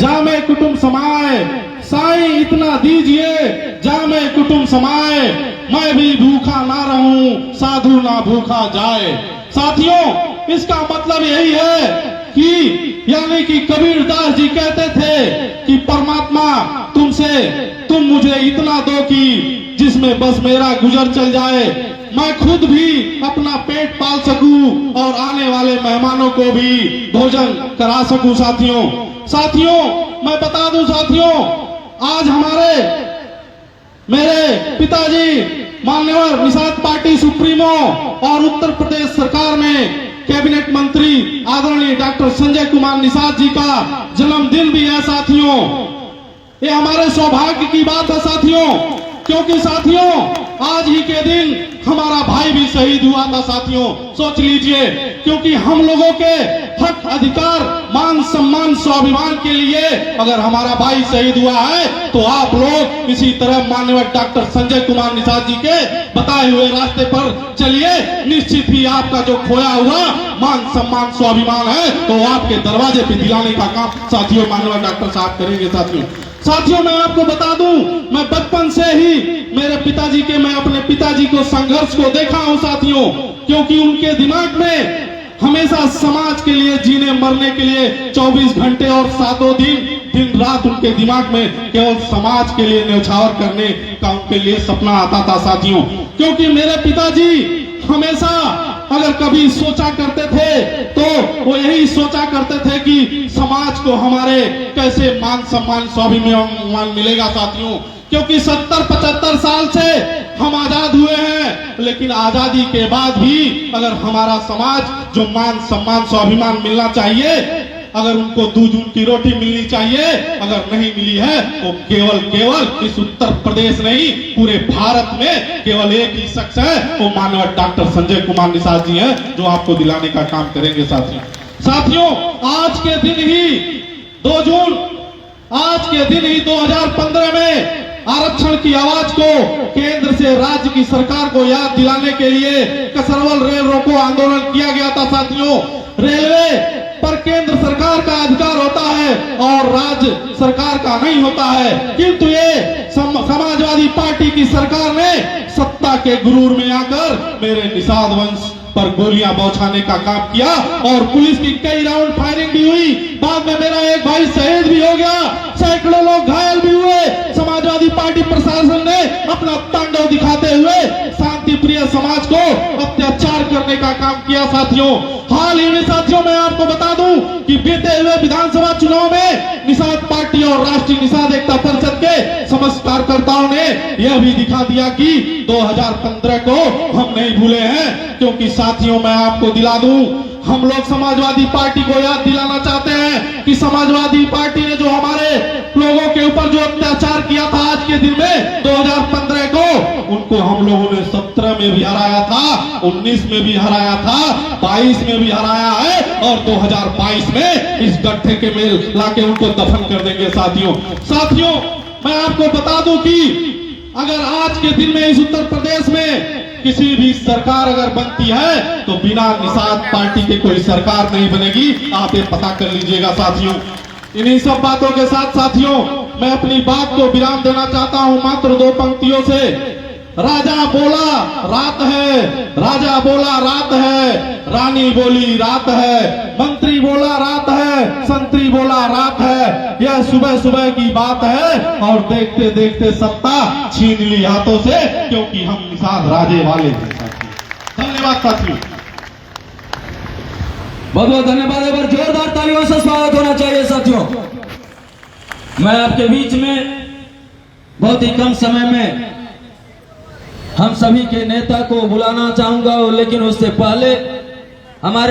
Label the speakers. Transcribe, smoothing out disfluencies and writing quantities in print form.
Speaker 1: जामे कुटुंब समाए, साईं इतना दीजिए जामे कुटुंब समाए, मैं भी भूखा ना रहूं साधु ना भूखा जाए। साथियों, इसका मतलब यही है कि यानी कि कबीरदास जी कहते थे कि परमात्मा तुम मुझे इतना दो कि जिसमें बस मेरा गुजर चल जाए, मैं खुद भी अपना पेट पाल सकूं और आने वाले मेहमानों को भी भोजन करा सकूं। साथियों, मैं बता दूं साथियों, आज मेरे पिताजी मान्यवर निषाद पार्टी सुप्रीमो और उत्तर प्रदेश सरकार में कैबिनेट मंत्री आदरणीय डॉक्टर संजय कुमार निषाद जी का जन्मदिन भी है। साथियों, ये हमारे सौभाग्य की बात है साथियों, क्योंकि साथियों आज ही के दिन हमारा भाई भी शहीद हुआ था। साथियों, सोच लीजिए, क्योंकि हम लोगों के हक, अधिकार, मान सम्मान, स्वाभिमान के लिए अगर हमारा भाई शहीद हुआ है तो आप लोग इसी तरह माननीय डॉक्टर संजय कुमार निषाद जी के बताए हुए रास्ते पर चलिए। निश्चित ही आपका जो खोया हुआ मान सम्मान, स्वाभिमान है तो आपके दरवाजे पे दिलाने का काम साथियों माननीय डॉक्टर साहब करेंगे। साथियों, मैं आपको बता दूं, मैं बचपन से ही मैं अपने पिताजी को संघर्ष को देखा हूं साथियों, क्योंकि उनके दिमाग में हमेशा समाज के लिए जीने मरने के लिए 24 घंटे और 7 दिन रात उनके दिमाग में केवल समाज के लिए न्यौछावर करने का उनके लिए सपना आता था साथियों। क्योंकि मेरे पिताजी हमेशा अगर कभी सोचा करते थे तो वो यही सोचा करते थे कि समाज को हमारे कैसे मान सम्मान, स्वाभिमान मिलेगा साथियों। क्योंकि 70-75 साल से हम आजाद हुए हैं, लेकिन आजादी के बाद भी अगर हमारा समाज जो मान सम्मान, स्वाभिमान मिलना चाहिए, अगर उनको दूध की रोटी मिलनी चाहिए, अगर नहीं मिली है तो केवल इस उत्तर प्रदेश नहीं पूरे भारत में केवल एक ही शख्स है, वो माननीय डॉक्टर संजय कुमार निषाद जी हैं, जो आपको दिलाने का काम करेंगे साथियों। आज के दिन ही 2 जून 2015 में आरक्षण की आवाज को केंद्र से राज्य की सरकार को याद दिलाने के लिए कसरवल रेल रोको आंदोलन किया गया था साथियों। रेलवे पर केंद्र सरकार का अधिकार होता है और राज्य सरकार का नहीं होता है, किंतु ये समाजवादी पार्टी की सरकार ने सत्ता के गुरूर में आकर मेरे निषाद वंश पर गोलियां बौछाने का काम किया और पुलिस की कई राउंड फायरिंग भी हुई। बाद में मेरा एक भाई शहीद भी हो गया, सैकड़ों लोग घायल भी हुए। समाजवादी पार्टी प्रशासन ने अपना तांडव दिखाते हुए शांति प्रिय समाज को अत्याचार करने का काम किया साथियों। हाल ही में साथियों मैं आपको बता दूं कि बीते हुए विधानसभा चुनाव में निषाद पार्टी और राष्ट्रीय निषाद एकता परिषद के समस्त कार्यकर्ताओं ने यह भी दिखा दिया कि 2015 को हम नहीं भूले हैं। क्योंकि साथियों मैं आपको दिला दूं, हम लोग समाजवादी पार्टी को याद दिलाना चाहते हैं कि समाजवादी पार्टी ने जो हमारे लोगों के ऊपर जो अत्याचार किया था आज के दिन में 2015 को, उनको हम लोगों ने 17 में भी हराया था, 19 में भी हराया था, 22 में भी हराया है और 2022 में इस गड्ढे के में लाके उनको दफन कर देंगे साथियों। मैं आपको बता दूं कि अगर आज के दिन में इस उत्तर प्रदेश में किसी भी सरकार अगर बनती है तो बिना निषाद पार्टी के कोई सरकार नहीं बनेगी, आप ये पता कर लीजिएगा साथियों। इन्हीं सब बातों के साथ साथियों मैं अपनी बात को विराम देना चाहता हूं मात्र 2 पंक्तियों से। राजा बोला रात है, राजा बोला रात है, रानी बोली रात है, मंत्री बोला रात है, संतरी बोला रात है, यह सुबह की बात है और देखते देखते सत्ता छीन ली हाथों से, क्योंकि हम निषाद राजे वाले हैं। धन्यवाद साथियों,
Speaker 2: बहुत बहुत धन्यवाद। एक बार जोरदार तालियों से स्वागत होना चाहिए साथियों। मैं आपके बीच में बहुत ही कम समय में हम सभी के नेता को बुलाना चाहूंगा, लेकिन उससे पहले हमारे